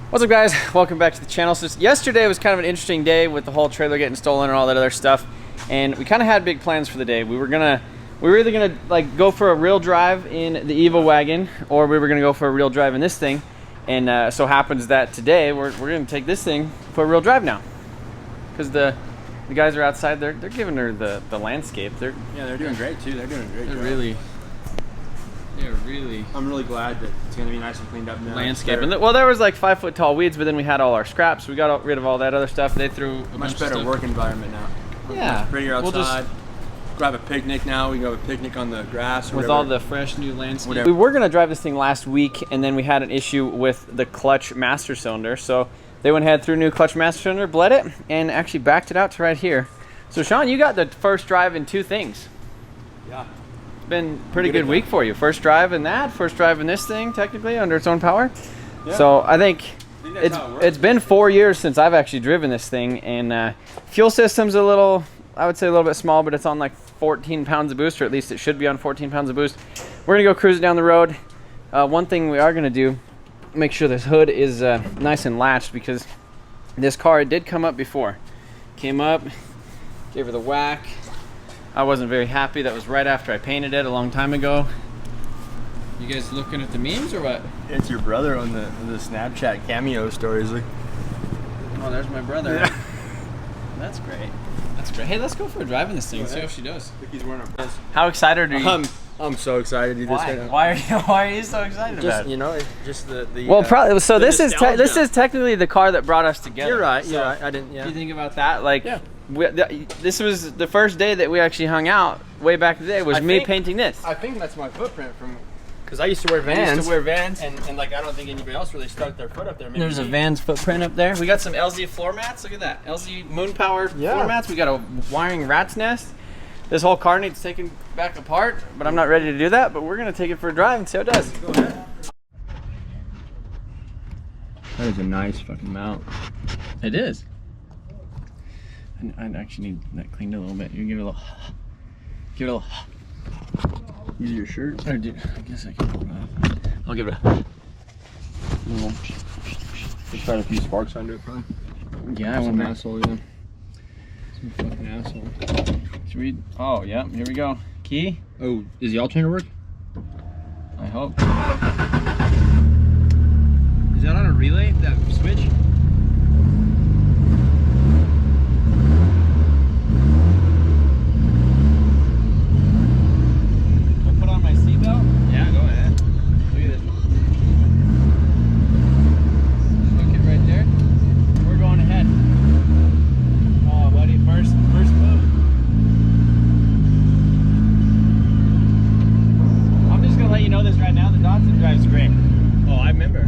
What's up, guys? Welcome back to the channel. So yesterday was kind of an interesting day with the whole trailer getting stolen and all that other stuff, and we kind of had big plans for the day. We were either gonna like go for a real drive in the Evo wagon, or we were gonna go for a real drive in this thing. And so happens that today we're gonna take this thing for a real drive now, because the guys are outside. They're giving her the landscape. They're doing great too. They're doing a great job. I'm really glad that it's gonna be nice and cleaned up now. Landscape. And well, there was like 5 foot tall weeds, but then we had all our scraps. We got rid of all that other stuff. They threw a much better work environment now. Yeah, much prettier outside. We'll just grab a picnic now. We can go have a picnic on the grass. Or with whatever. all the fresh new landscape. We were gonna drive this thing last week, and then we had an issue with the clutch master cylinder. So they went ahead, threw a new clutch master cylinder, bled it, and actually backed it out to right here. So Sean, you got the first drive in 2 things. Yeah. Been pretty good week for you. First drive in that, first drive in this thing, technically under its own power. Yeah. So I think it's been 4 years since I've actually driven this thing, and fuel system's a little, I would say a little bit small, but it's on like 14 pounds of boost, or at least it should be on 14 pounds of boost. We're gonna go cruise it down the road. One thing we are gonna do, make sure this hood is nice and latched, because this car did come up before. Came up, gave her the whack. I wasn't very happy. That was right after I painted it a long time ago. You guys looking at the memes or what? It's your brother on the Snapchat cameo stories. Like, oh, there's my brother. Yeah. That's great. That's great. Hey, let's go for a drive in this thing and see how she does. Look, he's wearing a... How excited are you? I'm so excited to do this right now. Why are you so excited about it? You know, it's just the well, probably. So this is technically the car that brought us together. You're right. So you're right. I didn't. Yeah. You think about that, like. Yeah. This was the first day that we actually hung out way back in the day. Was me painting this. I think that's my footprint from, because I used to wear Vans. And like I don't think anybody else really stuck their foot up there. Maybe there's a Vans footprint up there. We got some LZ floor mats. Look at that, LZ moon powered floor mats. We got a wiring rat's nest. This whole car needs taken back apart, but I'm not ready to do that. But we're gonna take it for a drive and see how it does. Go ahead. That is a nice fucking mount. It is. I actually need that cleaned a little bit. You give it a little. Use your shirt. Or do, I guess I can pull it off. I'll give it a little. Just try a few sparks under it, probably. Yeah, I want some asshole. Yeah. Some fucking asshole. Should we? Oh yeah, here we go. Key. Oh, is the alternator work? I hope. Is that on a relay? That switch? Datsun drives great. Oh, I remember.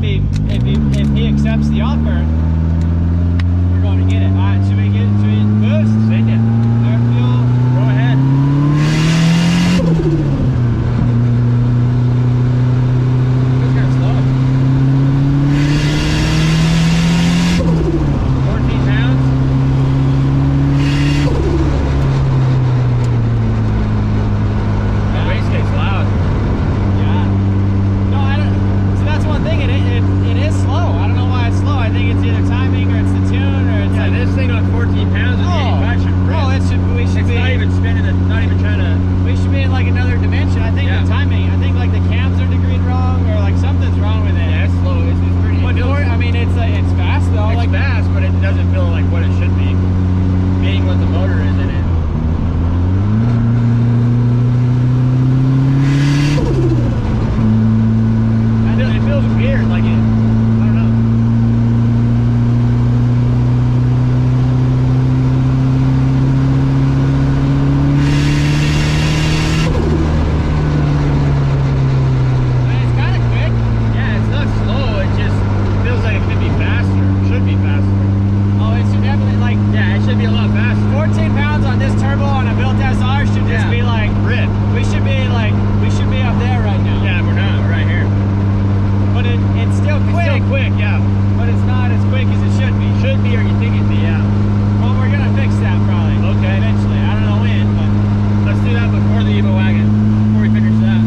if he accepts the offer, we're going to get it. All right, should we boost? Send it. Air fuel. Go ahead. It's kind of slow. 14 pounds. The wastegate's loud. Yeah. No, I don't. So that's one thing. It is slow. I don't know why it's slow. I think it's either timing or it's the tune or it's Yeah, like this thing on 14 pounds of 85 should rip. Oh, we should It's be not even spinning it, not even trying to. we should be in like another dimension. I think Yeah. the timing. I think like the cams are degreed wrong or like something's wrong with it. Yeah, it's slow. It's pretty. But I mean, it's fast though. It's like fast, but it doesn't feel like what it should be. Being what the motor is in it. It feels weird, like it. I don't know. it's kind of quick. Yeah, it's not slow. It just feels like it could be faster. Should be faster. Oh, it should definitely like Yeah, it should be a lot faster. 14 pounds on this turbo on a built SR should just Yeah. be like Rip. we should be up there right now. Yeah, we're not. We're right here. But it's still quick. It's still quick, yeah. But it's not as quick as it should be. Should be, or you think it'd be, yeah. Well, we're gonna fix that probably. Okay. Eventually. I don't know when, but Let's do that before the Evo wagon. Before we finish that.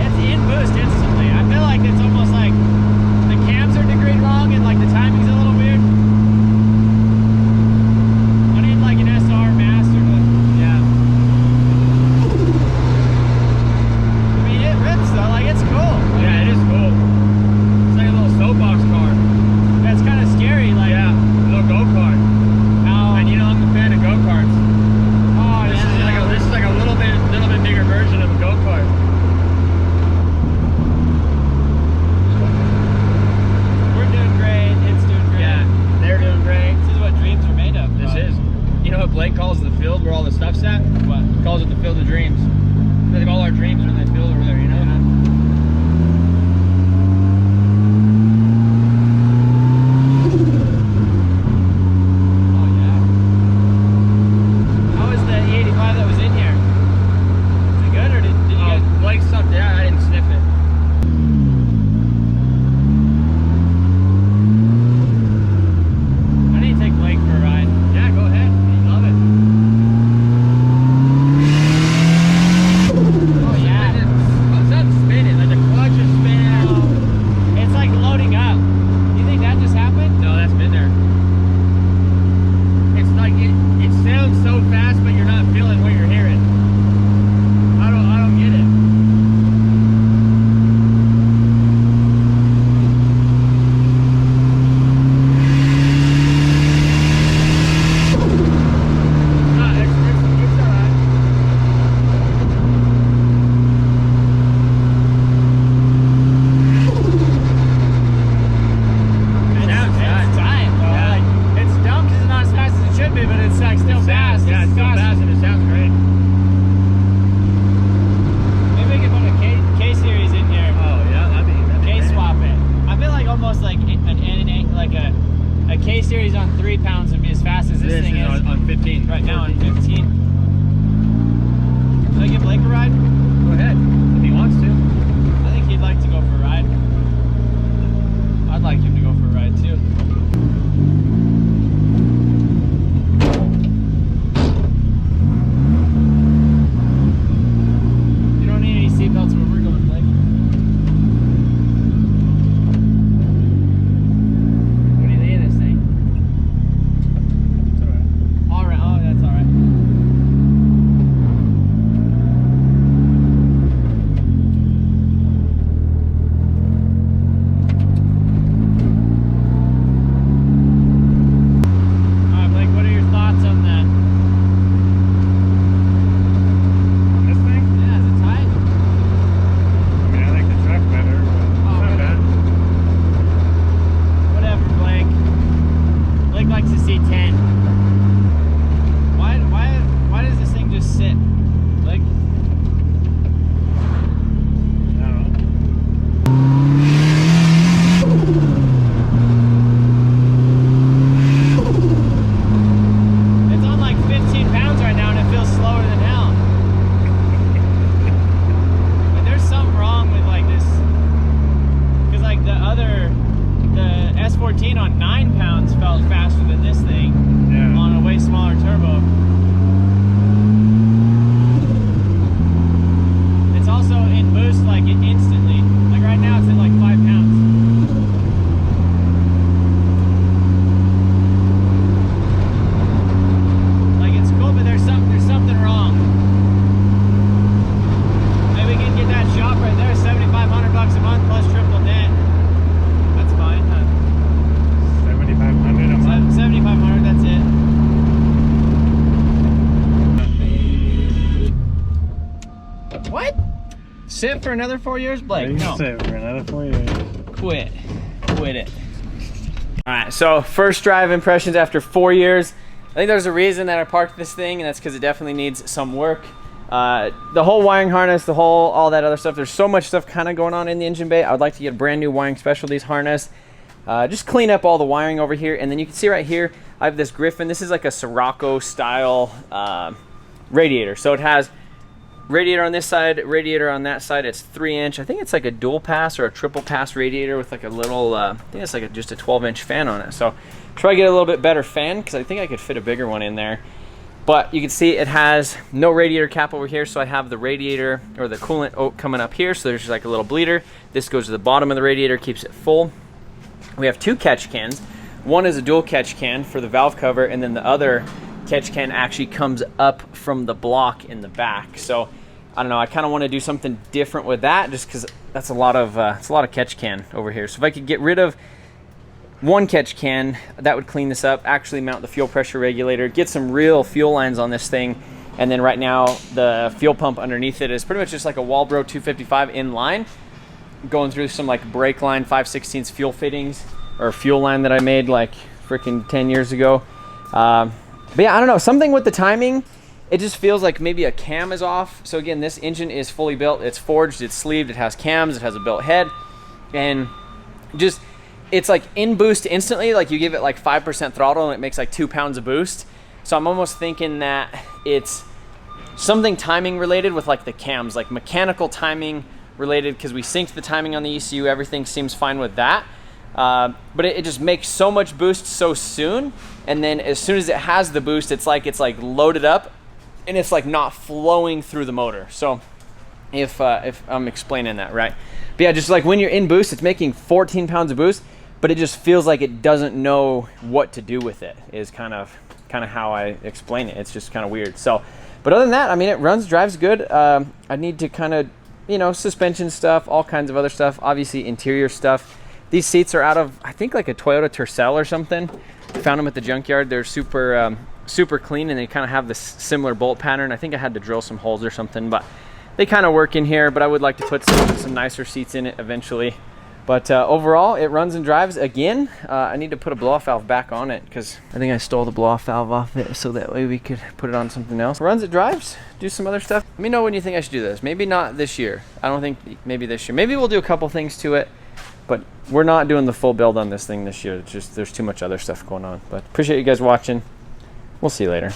it's in boost instantly. I feel like it's almost like the cams are degreed wrong and like the timing's a little weird. I need like an SR master to. Yeah. I mean, it rips though. Like it's cool. Yeah, it is cool. It's like a little soapbox car. That's kind of scary. Like Yeah, a little go-kart. how. And you know, I'm a fan of go-karts. Oh, This yeah. is like a little bit bigger version of a go-kart. We're doing great. It's doing great. Yeah, they're doing great. This is what dreams are made of. This bro. is. You know what Blake calls the field where all the stuff's at? What? He calls it the field of dreams. I think all our dreams are in that field over there, you know? Oh yeah. How was the E85 that was in here? Is it good or did you guys? Blake sucked it out. I didn't sniff it. I need to take Blake for a ride. Yeah, go ahead. You love it. Oh yeah. It's not spinning. Like the clutch is spinning. It's like loading up. You think that just happened? No, that's been there. It's like it sounds so fast, but you're not feeling what you're hearing. I don't get it. It's alright. It's time, bro. Yeah. Like, it's dumb because it's not as fast as it should be, but it's like still fast. Yeah, it's still fast. fast and it sounds great. Maybe we can put a K series in here. Oh yeah, that'd be K great. swap it. I feel like almost like a K series on 3 pounds would be as fast as this thing is. on 15. Right now on 15. Should I give Blake a ride? Go ahead, if he wants to. I think he'd like to go for a ride. I'd like him to go for a ride too. You don't need any seatbelts where we're going, Blake. What do you think of this thing? It's alright. All right. Oh, that's all right. 214 on 9 pounds felt faster than this thing on a way smaller turbo. It's also in boost like it instantly. Like right now it's at like 5 pounds. Like it's cool, but there's something wrong. Maybe we can get that shop right there, $7,500 a month plus triple net. That's fine, huh? 7,500 a month. 7,500, that's it. What? Sit for another 4 years, Blake? No. Sit for another 4 years. Quit it. All right, so first drive impressions after 4 years. I think there's a reason that I parked this thing, and that's because it definitely needs some work. The whole wiring harness, all that other stuff, there's so much stuff kind of going on in the engine bay. I would like to get a brand new wiring specialties harness. Just clean up all the wiring over here, and then you can see right here, I have this Griffin. This is like a Sirocco style radiator. So it has radiator on this side, radiator on that side. It's 3-inch. I think it's like a dual pass or a triple pass radiator with like a little, I think it's like just a 12-inch fan on it. So try to get a little bit better fan because I think I could fit a bigger one in there. But you can see it has no radiator cap over here, so I have the radiator or the coolant coming up here, so there's just like a little bleeder. This goes to the bottom of the radiator, keeps it full. We have 2 catch cans. One is a dual catch can for the valve cover, and then the other catch can actually comes up from the block in the back. So I don't know, I kind of want to do something different with that just because that's a lot of catch can over here. So if I could get rid of one catch can, that would clean this up, actually mount the fuel pressure regulator, get some real fuel lines on this thing, and then right now the fuel pump underneath it is pretty much just like a Walbro 255 in line, going through some like brake line 5/16 fuel fittings or fuel line that I made like freaking 10 years ago. But yeah, I don't know, something with the timing, it just feels like maybe a cam is off. So again, this engine is fully built, it's forged, it's sleeved, it has cams, it has a built head, and just it's like in boost instantly, like you give it like 5% throttle and it makes like 2 pounds of boost. So I'm almost thinking that it's something timing related with like the cams, like mechanical timing related, because we synced the timing on the ECU, everything seems fine with that. But it just makes so much boost so soon, and then as soon as it has the boost, it's like loaded up and it's like not flowing through the motor. So if I'm explaining that right. But yeah, just like when you're in boost, it's making 14 pounds of boost, but it just feels like it doesn't know what to do with it, is kind of how I explain it. It's just kind of weird. So, but other than that, I mean, it runs, drives good. I need to kind of, you know, suspension stuff, all kinds of other stuff, obviously interior stuff. These seats are out of, I think, like a Toyota Tercel or something. Found them at the junkyard. They're super clean, and they kind of have this similar bolt pattern. I think I had to drill some holes or something, but they kind of work in here. But I would like to put some nicer seats in it eventually. But overall, it runs and drives. Again, I need to put a blow-off valve back on it because I think I stole the blow-off valve off it, so that way we could put it on something else. Runs, it drives, do some other stuff. Let me know when you think I should do this. Maybe not this year. I don't think maybe this year. Maybe we'll do a couple things to it, but we're not doing the full build on this thing this year. It's just there's too much other stuff going on. But appreciate you guys watching. We'll see you later.